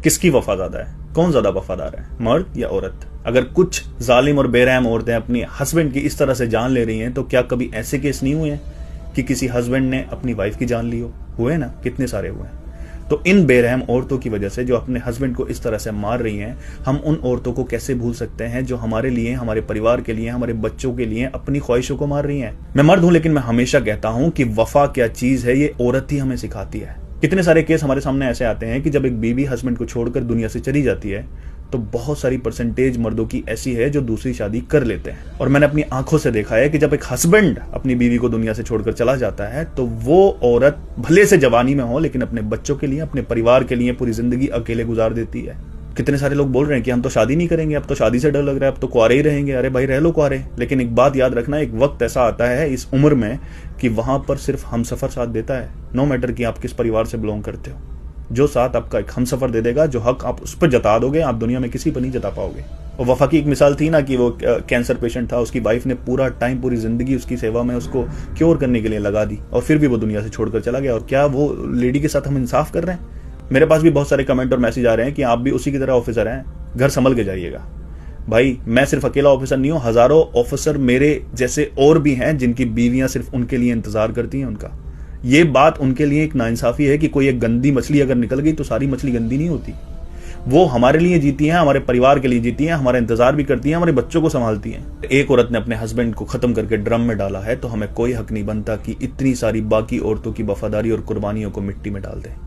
किसकी वफा ज्यादा है? कौन ज्यादा वफादार है, मर्द या औरत? अगर कुछ जालिम और बेरहम औरतें अपनी हस्बैंड की इस तरह से जान ले रही हैं, तो क्या कभी ऐसे केस नहीं हुए हैं कि किसी हस्बैंड ने अपनी वाइफ की जान ली हो? हुए ना, कितने सारे हुए हैं। तो इन बेरहम औरतों की वजह से जो अपने हस्बैंड को इस तरह से मार रही हैं, हम उन औरतों को कैसे भूल सकते हैं जो हमारे लिए, हमारे परिवार के लिए, हमारे बच्चों के लिए अपनी ख्वाहिशों को मार रही हैं। मैं मर्द हूं, लेकिन मैं हमेशा कहता हूं कि वफा क्या चीज है ये औरत ही हमें सिखाती है। कितने सारे केस हमारे सामने ऐसे आते हैं कि जब एक बीवी हस्बैंड को छोड़कर दुनिया से चली जाती है, तो बहुत सारी परसेंटेज मर्दों की ऐसी है जो दूसरी शादी कर लेते हैं। और मैंने अपनी आंखों से देखा है कि जब एक हस्बैंड अपनी बीवी को दुनिया से छोड़कर चला जाता है, तो वो औरत भले से जवानी में हो, लेकिन अपने बच्चों के लिए, अपने परिवार के लिए पूरी जिंदगी अकेले गुजार देती है। कितने सारे लोग बोल रहे हैं कि हम तो शादी नहीं करेंगे, अब तो शादी से डर लग रहा है, अब तो कुआरे ही रहेंगे। अरे भाई, रह लो कुआरे, लेकिन एक बात याद रखना, एक वक्त ऐसा आता है इस उम्र में कि वहां पर सिर्फ हमसफर साथ देता है। नो मैटर कि आप किस परिवार से बिलोंग करते हो, जो साथ आपका एक हमसफर दे देगा, जो हक आप उस पर जता दोगे, आप दुनिया में किसी पर नहीं जता पाओगे। और वफा की एक मिसाल थी ना कि वो कैंसर पेशेंट था, उसकी वाइफ ने पूरा टाइम, पूरी जिंदगी उसकी सेवा में उसको क्योर करने के लिए लगा दी, और फिर भी वो दुनिया से छोड़कर चला गया। और क्या वो लेडी के साथ हम इंसाफ कर रहे हैं? मेरे पास भी बहुत सारे कमेंट और मैसेज आ रहे हैं कि आप भी उसी की तरह ऑफिसर हैं, घर संभल के जाइएगा। भाई, मैं सिर्फ अकेला ऑफिसर नहीं हूं, हजारों ऑफिसर मेरे जैसे और भी हैं जिनकी बीवियां सिर्फ उनके लिए इंतजार करती हैं उनका। ये बात उनके लिए एक नाइंसाफी है कि कोई एक गंदी मछली अगर निकल गई तो सारी मछली गंदी नहीं होती। वो हमारे लिए जीती हैं, हमारे परिवार के लिए जीती हैं, हमारा इंतजार भी करती हैं, हमारे बच्चों को संभालती हैं। एक औरत ने अपने हस्बैंड को खत्म करके ड्रम में डाला है, तो हमें कोई हक नहीं बनता कि इतनी सारी बाकी औरतों की वफादारी और कुर्बानियों को मिट्टी में डाल दें।